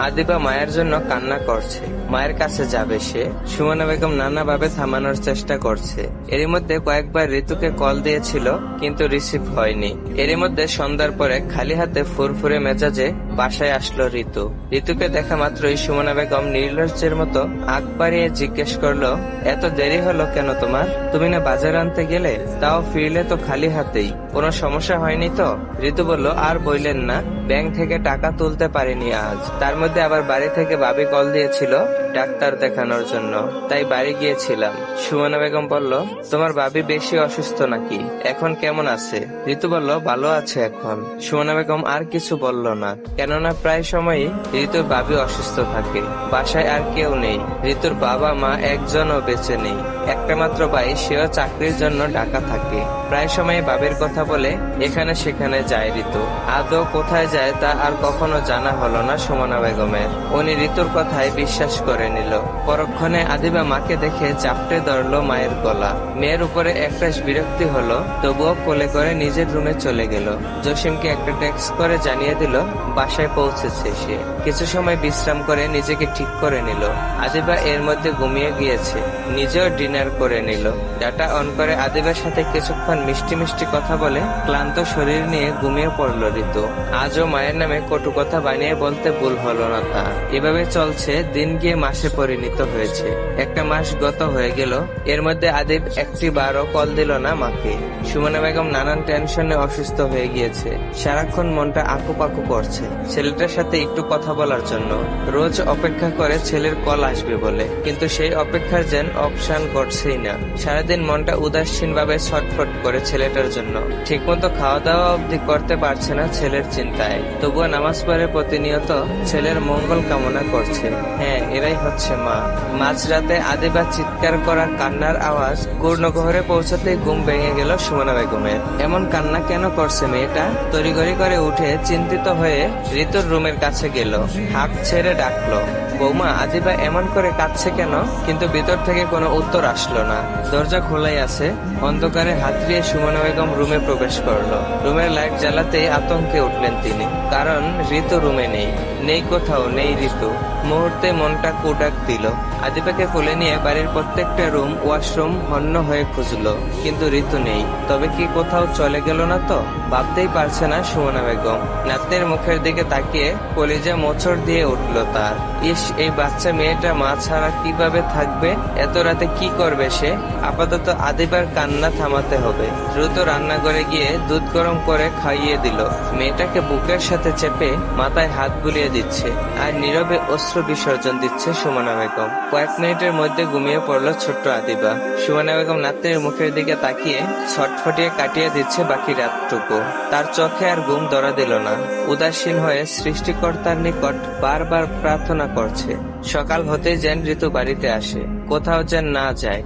আদিবা মায়ের জন্য কান্না করছে। মায়ের কাছে যাবে সে, সুমনা বেগম নানাভাবে থামানোর চেষ্টা করছে। এরই মধ্যে কয়েকবার ঋতুকে কল দিয়েছিল, কিন্তু রিসিভ হয়নি। এরই মধ্যে সন্ধ্যার পরে খালি হাতে ফুরফুরে মেজাজে বাসায় আসলো ঋতু। ঋতুকে দেখা মাত্রই সুমনা বেগম নির্লজ্জের মতো আগ বাড়িয়ে জিজ্ঞেস করলো, এত দেরি হলো কেন তোমার? তুমি না বাজার আনতে গেলে, তাও ফিরলে তো খালি হাতেই। কোনো সমস্যা হয়নি তো? ঋতু বলল, আর বললেন না, ব্যাংক থেকে টাকা তুলতে পারিনি আজ। তার মধ্যে আবার বাড়ি থেকে ভাবি কল দিয়েছিল ডাক্তার দেখানোর জন্য, তাই বাড়ি গিয়েছিলাম। সুমনা বেগম বলল, তোমার ভাবি বেশি অসুস্থ নাকি? এখন কেমন আছে? ঋতু বলল, ভালো আছে এখন। সুমনা বেগম আর কিছু বলল না, কেননা প্রায় সময়ই ঋতুর ভাবি অসুস্থ থাকে। বাসায় আর কেউ নেই, ঋতুর বাবা মা একজনও বেঁচে নেই। একটা মাত্র ভাই, সেও চাকরির জন্য ঢাকা থাকে। প্রায় সময় ভাবির কথা বলে এখানে সেখানে যায় ঋতু। আদৌ কোথায় যায় তা আর কখনো জানা হলো না সুমনা বেগমের। উনি ঋতুর কথায় বিশ্বাস করে নিল। পরক্ষণে আদিবা মাকে দেখে চাপটে ধরলো মায়ের গলা। মেয়ের উপরে একরাশ বিরক্তি হলো, তবুও কোলে করে নিজের রুমে চলে গেল। জসিমকে একটা টেক্সট করে জানিয়ে দিল বাসায় পৌঁছেছে সে। কিছু সময় বিশ্রাম করে নিজেকে ঠিক করে নিল। আদিবা এর মধ্যে ঘুমিয়ে গিয়েছে, নিজেও ডিনার করে নিল। ডাটা অন করে আদিবার সাথে কিছুক্ষণ মিষ্টি মিষ্টি কথা বলে ক্লান্ত শরীর নিয়ে ঘুমিয়ে পড়ল ঋতু। আজও মায়ের নামে কটু কথা বানিয়ে বলতে ভুল হলো না তার। এভাবে চলছে, দিন গিয়ে মাসে পরিণত হয়েছে। একটা মাস গত হয়ে গেল, এর মধ্যে আদিব একটি বারও কল দিল না মাকে। সুমনা বেগম নানান টেনশনে অসুস্থ হয়ে গিয়েছে। সারাক্ষণ মনটা আকুপাকু করছে ছেলেটার সাথে একটু কথা বলার জন্য। রোজ অপেক্ষা করে ছেলের কল আসবে বলে, কিন্তু সেই অপেক্ষার যেন অপশান ঘটছেই না। সারাদিন মনটা উদাসীন ভাবে ছটফট করে ছেলেটার জন্য। ঠিকমতো খাওয়া দাওয়া অবধি করতে পারছে না ছেলের চিন্তায়। তবুও নামাজ পড়ে প্রতিনিয়ত ছেলের মঙ্গল কামনা করছে। হ্যাঁ, এরাই হচ্ছে মা। মাঝরাতে আদিবা চিৎকার করা কান্নার আওয়াজ পূর্ণগহরে পৌঁছাতেই ঘুম ভেঙে গেল সুমনা বেগমের। এমন কান্না কেন করছে মেয়েটা? তড়িঘড়ি করে উঠে চিন্তিত হয়ে ঋতুর রুমের কাছে গেল। হাত ছেড়ে ডাকলো, বৌমা, আদিবা এমন করে কাঁদছে কেন? কিন্তু ভিতর থেকে কোনো উত্তর আসলো না। দরজা খোলাই আছে। অন্ধকারে হাতড়িয়ে সুমনা বেগম রুমে প্রবেশ করলো। রুমের লাইট জ্বালাতেই আতঙ্কে উঠলেন তিনি, কারণ ঋতু রুমে নেই। নেই কোথাও, নেই ঋতু। মুহূর্তে মনটা কুডাক দিল। আদিবাকে কোলে নিয়ে বাড়ির প্রত্যেকটা রুম, ওয়াশরুম হন্য হয়ে খুঁজলো, কিন্তু ঋতু নেই। তবে কি কোথাও চলে গেল না তো? ভাবতেই পারছে না সুমনা বেগম। নাতনির মুখের দিকে তাকিয়ে কলিজা মোচড় দিয়ে উঠল তার। ইস, এই বাচ্চা মেয়েটা মা ছাড়া কিভাবে থাকবে? এত রাতে কি করবে সে? আপাতত আদিবার কান্না থামাতে হবে। দ্রুত রান্নাঘরে গিয়ে দুধ গরম করে খাইয়ে দিল। মেয়েটাকে বুকের সাথে চেপে মাথায় হাত বুলিয়ে দিচ্ছে, আর নীরবে অশ্রু বিসর্জন দিচ্ছে সুমনা বেগম। কয়েক মিনিটের মধ্যে ঘুমিয়ে পড়লো ছোট্ট আদিবা। সুমনা বেগম নাতনির মুখের দিকে তাকিয়ে ছটফটিয়ে কাটিয়ে দিচ্ছে বাকি রাতটুকু। তার চোখে আর ঘুম ধরা দিল না। উদাসীন হয়ে সৃষ্টিকর্তার নিকট বারবার প্রার্থনা করছে, সকাল হতেই যেন ঋতু বাড়িতে আসে, কোথাও যেন না যায়।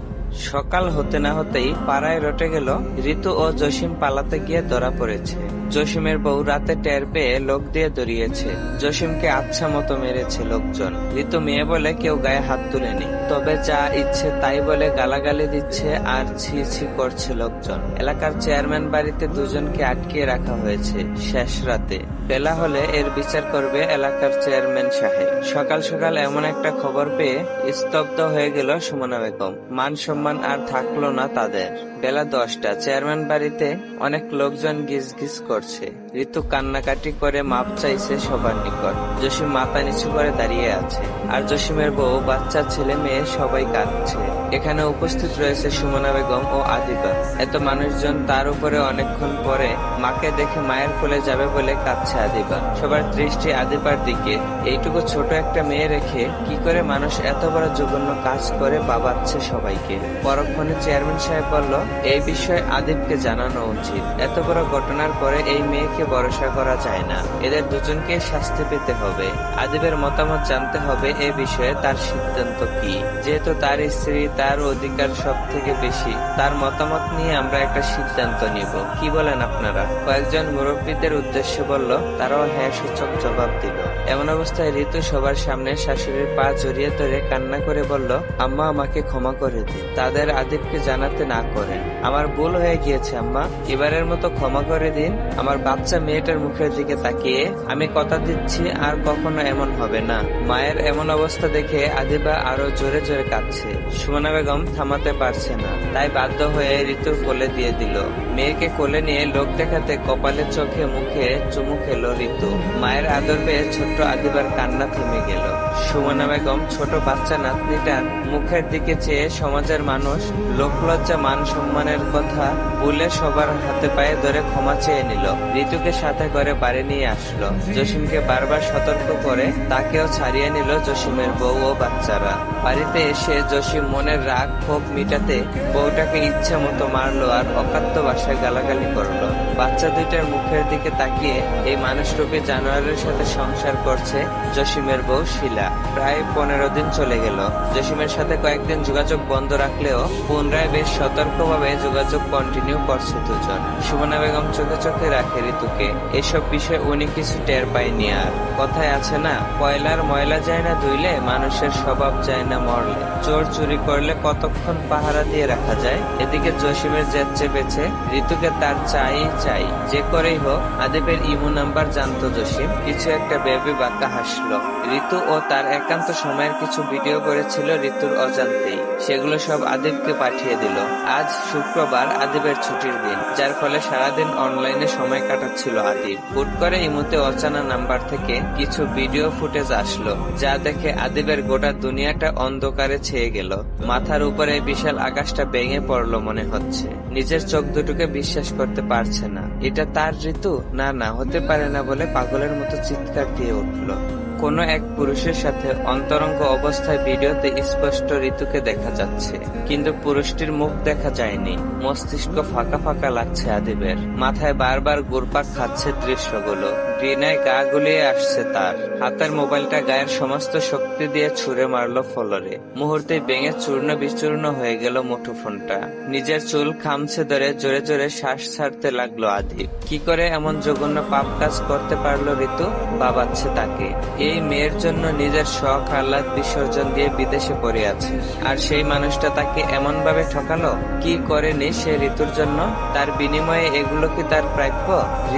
সকাল হতে না হতেই পাড়ায় রটে গেল ঋতু ও জসিম পালাতে গিয়ে ধরা পড়েছে। জসিমের বউ রাতে টের পেয়ে লোক দিয়ে দৌড়িয়েছে। জসিমকে আচ্ছা মতো মেরেছে লোকজন। ঋতু মেয়ে বলে কেউ গায়ে হাত তুলেনি, তবে যা ইচ্ছে তাই বলে গালাগালি দিচ্ছে আর ছি ছি করছে লোকজন। এলাকার চেয়ারম্যান বাড়িতে দুজনকে আটকিয়ে রাখা হয়েছে শেষ রাতে। বেলা হলে এর বিচার করবে এলাকার চেয়ারম্যান সাহেব। সকাল সকাল এমন একটা খবর পেয়ে স্তব্ধ হয়ে গেল সুমনা বেগম। মান সম্মান আর থাকলো না তাদের। বেলা 10টা। চেয়ারম্যান বাড়িতে অনেক লোকজন গিজ গিজ করছে। ঋতু কান্নাকাটি করে মাপ চাইছে সবার নিকট। জসিম মাথা নিচু করে দাঁড়িয়ে আছে, আর জসিমের বউ, বাচ্চা, ছেলে মেয়ে সবাই কাঁদছে। এখানে উপস্থিত রয়েছে সুমনা বেগম ও আদিবা। এত মানুষজন, তার উপরে অনেকক্ষণ পরে মাকে দেখে মায়ের কোলে যাবে বলে কাঁদছে আদিবা। সবার দৃষ্টি আদিবার দিকে। এইটুকু ছোট একটা মেয়ে রেখে কি করে মানুষ এত বড় জঘন্য কাজ করে বাবাচ্ছে সবাইকে। পরক্ষণে চেয়ারম্যান সাহেব বলল, এই বিষয়ে আদিবকে জানানো উচিত। এত বড় ঘটনার পরে এই মেয়েকে ভরসা করা যায় না। এদের দুজনকে শাস্তি পেতে হবে। আদিবের মতামত জানতে হবে এ বিষয়ে, তার সিদ্ধান্ত কি। যেহেতু তার স্ত্রী, তার অধিকার সব থেকে বেশি। তার মতামত নিয়ে আমরা একটা সিদ্ধান্ত নিব। কি বলেন আপনারা? কয়েকজন মুরব্বীদের উদ্দেশ্যে বলল। তারাও হ্যাঁ সূচক জবাব দিল। এমন অবস্থায় ঋতু সবার সামনে শাশুড়ির পা জড়িয়ে ধরে কান্না করে বলল, আম্মা আমাকে ক্ষমা করে দিন, তাদের আদিবকে জানাতে না করেন। আমার ভুল হয়ে গিয়েছে আম্মা, এবারের মতো ক্ষমা করে দিন। আমার বাচ্চা মেয়েটার মুখের দিকে তাকিয়ে আমি কথা দিচ্ছি আর কখনো এমন হবে না। মায়ের এমন অবস্থা দেখে আদিবা আরো জোরে জোরে কাঁদছে। সুমনা বেগম থামাতে পারছে না, তাই বাধ্য হয়ে ঋতুর কোলে দিয়ে দিল। মেয়েকে কোলে নিয়ে লোক দেখাতে কপালে চোখে মুখে চুমু খেলো ঋতু। মায়ের আদর পেয়ে ছোট্ট আদিবার কান্না থেমে গেল। সুমনা বেগম ছোট বাচ্চা নাতনিটার মুখের দিকে চেয়ে সমাজের মানুষ লোকলজ্জা মান সম্মানের কথা ভুলে সবার হাতে পায়ে ধরে ক্ষমা চেয়ে নিল। ঋতুকে সাথে করে বাড়ি নিয়ে আসলো। জসিমকে বারবার সতর্ক করে তাকেও ছাড়িয়ে নিল জসিমের বউ ও বাচ্চারা। বাড়িতে এসে জসিম মনের রাগ ক্ষোভ মিটাতে বউটাকে ইচ্ছে মতো মারলো আর অকাত্য ভাষায় গালাগালি করলো। বাচ্চা দুইটার মুখের দিকে তাকিয়ে এই মানুষরূপী জানোয়ারের সাথে সংসার করছে জসিমের বউ শিলা। প্রায় 15 দিন চলে গেল। জসিমের সাথে কয়েকদিন যোগাযোগ বন্ধ রাখলেও পুনরায় বেশ সতর্কভাবে যোগাযোগ কন্টিনিউ করছে দুজন। সুমনা বেগম চোখে চোখে রাখে ঋতুকে। এসব বিষয়ে উনি কিছু টের পায়নি। আর কথায় আছে না, কয়লার ময়লা যায় না ধুইলে মানুষের স্বভাব যায় না মরলে। চোর চুরি করলে কতক্ষণ পাহারা দিয়ে রাখা যায়। এদিকে জসিমের জেদ চেপেছে, ঋতুকে তার চাই চাই, যে করেই হোক। আদিবের ইমো নাম্বার জানতো জসিম। কিছু একটা ভেবে বাঁকা হাসলো। ঋতু ও তার একান্ত সময়ের কিছু ভিডিও করেছিল ঋতুর অজান্তেই, সেগুলো সব আদিবকে পাঠিয়ে দিল। আজ শুক্রবার, আদিবের ছুটির দিন, যার ফলে সারাদিন অনলাইনে সময় কাটাচ্ছিল আদিব। হুট করে ইমোতে অজানা নাম্বার থেকে কিছু ভিডিও ফুটেজ আসলো, যা দেখে আদিবের গোটা দুনিয়াটা অন্ধকারে ছেয়ে গেল। মাথার উপরে বিশাল আকাশটা ভেঙে পড়লো মনে হচ্ছে। নিজের চোখ দুটোকে বিশ্বাস করতে পারছে না। এটা তার ঋতু? না না, হতে পারে না বলে পাগলের মতো চিৎকার দিয়ে উঠলো। কোনো এক পুরুষের সাথে অন্তরঙ্গ অবস্থায় ভিডিওতে স্পষ্ট ঋতুকে দেখা যাচ্ছে, কিন্তু পুরুষটির মুখ দেখা যায়নি। মস্তিষ্ক ফাঁকা ফাঁকা লাগছে আদিবের। মাথায় বারবার ঘুরপাক খাচ্ছে দৃশ্যগুলো। ঘৃণায় গা গুলিয়ে আসছে তার। হাতের মোবাইলটা গায়ের সমস্ত শক্তি দিয়ে ছুঁড়ে মারলো ফ্লোরে। মুহূর্তে ভেঙে চূর্ণ বিচূর্ণ হয়ে গেল মুঠোফোনটা। নিজের চুল খামছে ধরে জোরে জোরে শ্বাস ছাড়তে লাগলো আদিব। কি করে এমন জঘন্য পাপ কাজ করতে পারলো ঋতু? ভাবাচ্ছে তাকে। এই মেয়ের জন্য নিজের শখ আহ্লাদ বিসর্জন দিয়ে বিদেশে পড়ে আছে, আর সেই মানুষটা তাকে এমন ভাবে ঠকালো। কি করেনি সে ঋতুর জন্য? তার বিনিময়ে এগুলো কি তার প্রাপ্য?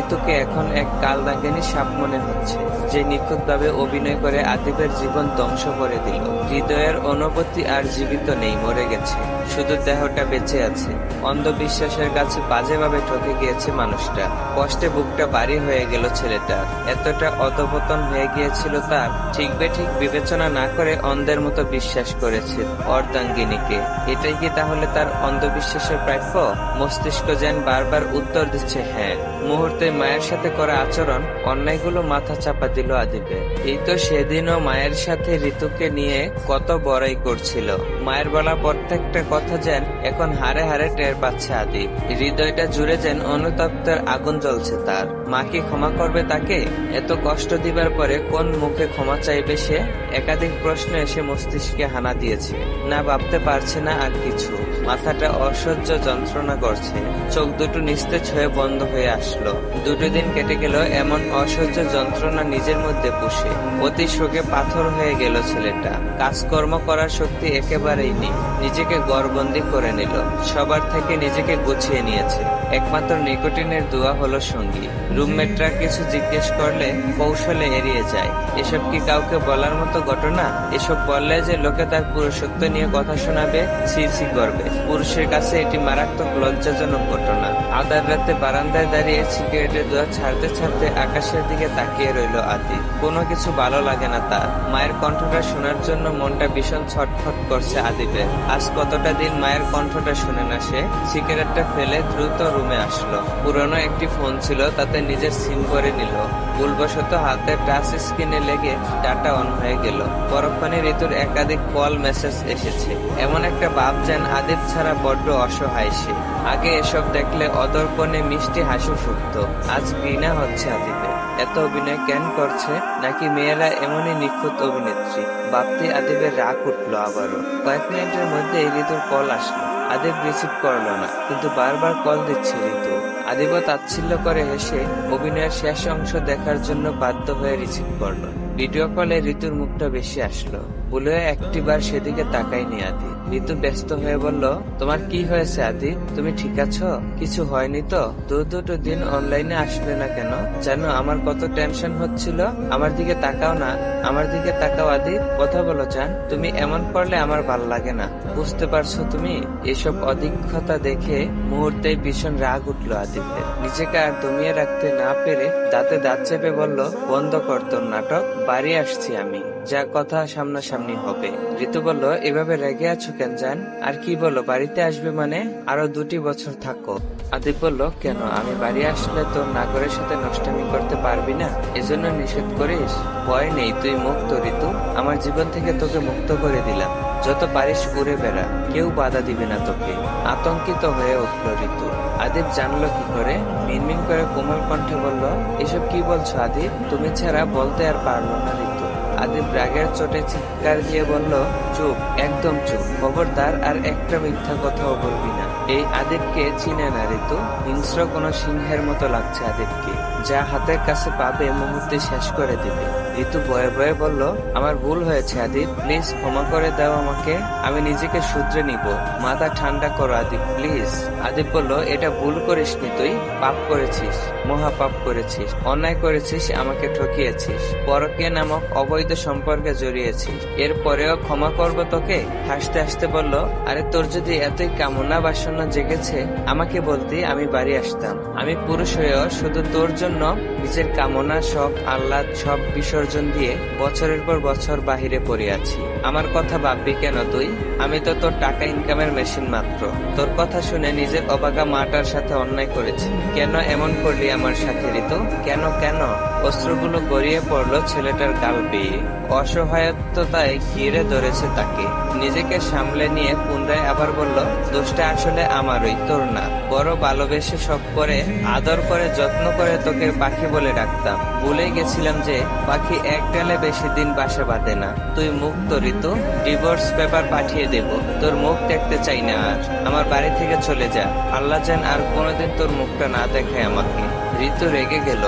ঋতুকে এখন এক কাল দাগেনি সাপ মনে হচ্ছে, যে নিখুঁত ভাবে অভিনয় করে আদিবের জীবন ধ্বংস করে দিল। হৃদয়ের অনুভূতি আর জীবিত নেই, মরে গেছে, শুধু দেহটা বেঁচে আছে। অন্ধবিশ্বাসের কাছে বাজেভাবে ঠকে গিয়েছে মানুষটা। কষ্টে বুকটা ভারী হয়ে গেল ছেলেটার। এতটা অধপতন হয়ে গিয়েছিল তার। ঠিক বেঠিক বিবেচনা না করে অন্ধের মতো বিশ্বাস করেছে অর্ধাঙ্গিনীকে। এটাই কি তাহলে তার অন্ধবিশ্বাসের প্রাপ্য? মস্তিষ্ক যেন বারবার উত্তর দিচ্ছে হ্যাঁ। মুহূর্তে মায়ের সাথে করা আচরণ, অন্যায়গুলো মাথা চাপা দিল আদিবে। এই তো সেদিনও মায়ের সাথে ঋতুকে নিয়ে কত বড়াই করছিল। মায়ের বলা প্রত্যেকটা কথা যেন এখন হারে হারে টের পাচ্ছে আদিব। হৃদয়টা জুড়ে যেন অনুতপ্তের আগুন জ্বলছে তার। মা কি ক্ষমা করবে তাকে? এত কষ্ট দিবার পরে কোন মুখে ক্ষমা চাইবে সে? একাধিক প্রশ্ন এসে মস্তিষ্কে হানা দিয়েছে। না ভাবতে পারছে না আর কিছু। মাথাটা অসহ্য যন্ত্রণা করছে। চোখ দুটো নিস্তেজ হয়ে বন্ধ হয়ে আসলো। 2 দিন কেটে গেল এমন অসহ্য যন্ত্রণা নিজের মধ্যে পুষে। অতি শোকে পাথর হয়ে গেল ছেলেটা। কাজকর্ম করার শক্তি একেবারেই নেই। নিজেকে ঘরবন্দি করে নিল। সবার থেকে নিজেকে গুছিয়ে নিয়েছে। একমাত্র নিকোটিনের দোয়া হলো সঙ্গী। রুমমেটরা কিছু জিজ্ঞেস করলে কৌশলে এড়িয়ে যায়। এসব কি কাউকে বলার মতো ঘটনা? এসব বললে যে লোকে তার পুরুষত্ব নিয়ে কথা শোনাবে, ছি ছি করবে। পুরুষের কাছে এটি মারাত্মক লজ্জাজনক ঘটনা। আধার রাতে বারান্দায় দাঁড়িয়ে সিগারেটের ধোঁয়া ছাড়তে ছাড়তে আকাশের দিকে তাকিয়ে রইল আদি। কোনো কিছু ভালো লাগে না তার। মায়ের কণ্ঠটা শোনার জন্য মনটা ভীষণ ছটফট করছে আদিবের। আজ কতটা দিন মায়ের কণ্ঠটা শুনে না সে। সিগারেটটা ফেলে দ্রুত রুমে আসলো। পুরনো একটি ফোন ছিল, তাতে নিজের সিম করে নিল। ভুলবশত হাতের টাচ স্ক্রিনে লেগে ডাটা অন হয়ে গেল। পরক্ষণে ঋতুর একাধিক কল মেসেজ এসেছে। এমন একটা ভাব যেন আদিব ছাড়া বড্ড অসহায় সে। আগে এসব দেখলে অদর্পণে মিষ্টি হাসি ফুটতো, আজ ঘৃণা হচ্ছে আদিবে। এত অভিনয় কেন করছে? নাকি মেয়েরা এমনই নিখুঁত অভিনেত্রী? ভাবতে আদিবের রাগ উঠলো আবারও। কয়েক মিনিটের মধ্যে ঋতুর কল আসলো। আদিব রিসিভ করলো না, কিন্তু বারবার কল দিচ্ছে ঋতু। আদিব তাচ্ছিল্য করে হেসে অভিনয়ের শেষ অংশ দেখার জন্য বাধ্য হয়ে রিসিভ করলো। ভিডিও কলে ঋতুর মুখটা বেশি আসলো। বলে একটিবার সেদিকে তাকায়নি আদি। ঋতু ব্যস্ত হয়ে বলল, তোমার কি হয়েছে আদি? তুমি ঠিক আছো? কিছু হয়নি তো? দুটো দিন অনলাইনে আসলে না কেন? জানো আমার কত টেনশন হচ্ছিল। আমার দিকে তাকাও না, আমার দিকে তাকাও আদি, কথা বলো জান। তুমি এমন করলে আমার ভাল লাগে না, বুঝতে পারছো তুমি? এসব অধিক্ষতা দেখে মুহূর্তেই ভীষণ রাগ উঠলো আদিত্যের। নিজেকে আর দমিয়ে রাখতে না পেরে দাঁতে দাঁত চেপে বলল, বন্ধ কর তোর নাটক, বাড়ি আসছি আমি, যা কথা সামনাসামনি হবে। ঋতু বলল, এভাবে রেগে আছো কেন জান? আর কি বলো, বাড়িতে আসবে মানে? আরো 2 বছর থাকো। আদিপ বলল, কেন, আমি বাড়ি আসলে তোর নাগরের সাথে নষ্টামি করতে পারবি না, এজন্য নিষেধ করিস? ভয় নেই, তুই মুক্ত ঋতু, আমার জীবন থেকে তোকে মুক্ত করে দিলাম। যত পারিস উড়ে বেড়া, কেউ বাধা দিবে না তোকে। আতঙ্কিত হয়ে উঠল ঋতু। আদিপ জানলো কি করে? মিনমিন করে কোমল কণ্ঠে বলল, এসব কি বলছো আদিপ? তুমি ছাড়া বলতে আর পারলো না ঋতু। আদিপ রাগের চোটে চিৎকার দিয়ে বলল, চুপ, একদম চুপ, খবরদার আর একটা মিথ্যা কথাও বলবি না। এই আদিপকে চিনে না ঋতু, হিংস্র কোনো সিংহের মতো লাগছে আদিপকে, যা হাতের কাছে পাবে মুহূর্তে শেষ করে দিবে। ঋতু ভয়ে ভয়ে বলল, আমার ভুল হয়েছে আদিপ, প্লিজ ক্ষমা করে দাও আমাকে, আমি নিজেকে শুধরে নিব, মাথা ঠান্ডা করো আদিপ প্লিজ। আদিপ বলল, এটা ভুল করিসনি, তুই পাপ করেছিস, মহাপাপ করেছিস, অন্যায় করেছিস, আমাকে ঠকিয়েছিস, পরকীয়া নামক অবৈধ সম্পর্কে জড়িয়েছিস, এরপরেও ক্ষমা করব তোকে? হাসতে হাসতে বলল, আরে তোর যদি এতই কামনা বাসনা জেগেছে আমাকে বলতি, আমি বাড়ি আসতাম। আমি পুরুষ হয়েও শুধু তোর জন্য নিজের কামনা, শখ, আহ্লাদ সব বিসর্জন দিয়ে বছরের পর বছর বাহিরে পড়ে আছি। আমার কথা ভাববি কেন তুই? আমি তো তোর টাকা ইনকামের মেশিন মাত্র। তোর কথা শুনে নিজের অবাগা মাটার সাথে অন্যায় করেছি। কেন এমন করলি আমার সাথে ঋতু? কেন কেন? অস্ত্রগুলো গড়িয়ে পড়লো ছেলেটার গাল বেয়ে। অসহায়তায় ঘিরে ধরেছে তাকে। নিজেকে সামলে নিয়ে পুনরায় আবার বলল, দোষটা আসলে আমারই, তোর না। বড় ভালোবেসে সব করে আদর করে যত্ন করে তোকে পাখি বলে ডাকতাম। ভুলে গেছিলাম যে পাখি এক ডালে বেশি দিন বাসা বাঁধে না। তুই মুক্ত ঋতু, ডিভোর্স পেপার পাঠিয়ে দেব। তোর মুখ দেখতে চাই না আর। আমার বাড়ি থেকে চলে যা, আল্লাহ যেন আর কোনোদিন তোর মুখটা না দেখায় আমাকে। ঋতু রেগে গেল,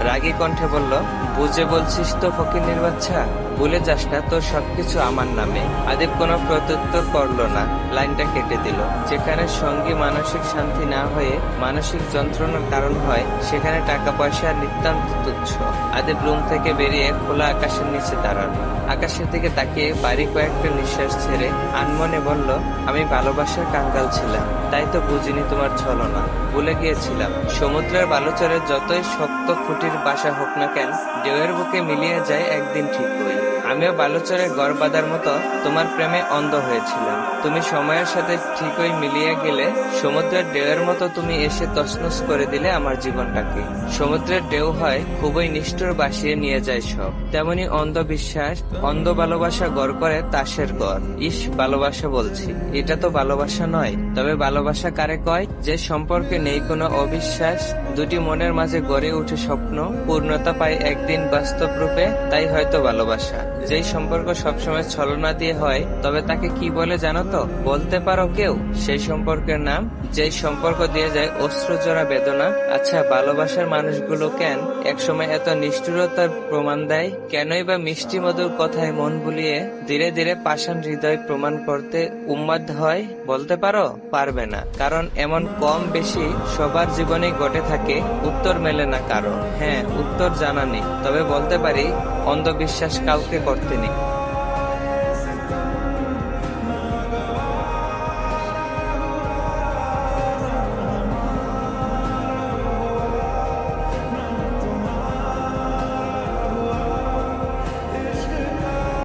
রাগী কণ্ঠে বলল, বুঝে বলছিস তো ফকিন্নির বাচ্চা, ভুলে যাস না তোর সবকিছু আমার নামে। আদিপ কোনো প্রত্যুত্তর করলো না, লাইনটা কেটে দিল। যেখানে সঙ্গী মানসিক শান্তি না হয়ে মানসিক যন্ত্রণার কারণ হয়, সেখানে টাকা পয়সা নিতান্ত তুচ্ছ। আদিপ রুম থেকে বেরিয়ে খোলা আকাশের নিচে দাঁড়ালো। আকাশের দিকে তাকিয়ে বাড়ি কয়েকটা নিঃশ্বাস ছেড়ে আনমনে বলল, আমি ভালোবাসার কাঙ্গাল ছিলাম, তাই তো বুঝিনি তোমার ছলনা। ভুলে গিয়েছিলাম সমুদ্রের বালুচরে যতই শক্ত খুঁটির বাসা হোক না কেন, ঢেউয়ের বুকে মিলিয়ে যায় একদিন ঠিকই। আমিও বালুচরে ঘর বাঁধার মতো তোমার প্রেমে অন্ধ হয়েছিলাম। তুমি সময়ের সাথে ঠিকই মিলিয়ে গেলে, সমুদ্রের ঢেউয়ের মতো তুমি এসে তছনছ করে দিলে আমার জীবনটাকে। সমুদ্রের ঢেউ হয় খুবই নিষ্ঠুর, বাসিয়ে নিয়ে যায় সব। তেমনি অন্ধবিশ্বাস, অন্ধ ভালোবাসা গড় করে তাসের ঘর। ইস, ভালোবাসা বলছি, এটা তো ভালোবাসা নয়। তবে ভালোবাসা কারে কয়? যে সম্পর্কে নেই কোনো অবিশ্বাস, দুটি মনের মাঝে গড়ে উঠে স্বপ্ন, পূর্ণতা পায় একদিন বাস্তব রূপে, তাই হয়তো ভালোবাসা। যেই সম্পর্ক সবসময় ছলনা দিয়ে হয়, তবে তাকে কি বলে জানো তো? বলতে পারো কেউ? সেই সম্পর্কের নাম, যেই সম্পর্ক দিয়ে যায় অশ্রুজোড়া বেদনা। আচ্ছা, ভালোবাসার মানুষগুলো কেন একসময় এত নিষ্ঠুরতার প্রমাণ দেয়? কেনই বা মিষ্টি মধুর কথায় মন ভুলিয়ে ধীরে ধীরে পাষাণ হৃদয় প্রমাণ করতে উন্মাদ হয়? বলতে পারো? পারবে না, কারণ এমন কম বেশি সবার জীবনে ঘটে থাকে, উত্তর মেলে না কারো। হ্যাঁ, উত্তর জানা নেই, তবে বলতে পারি অন্ধবিশ্বাস কাউকে করতে নেই।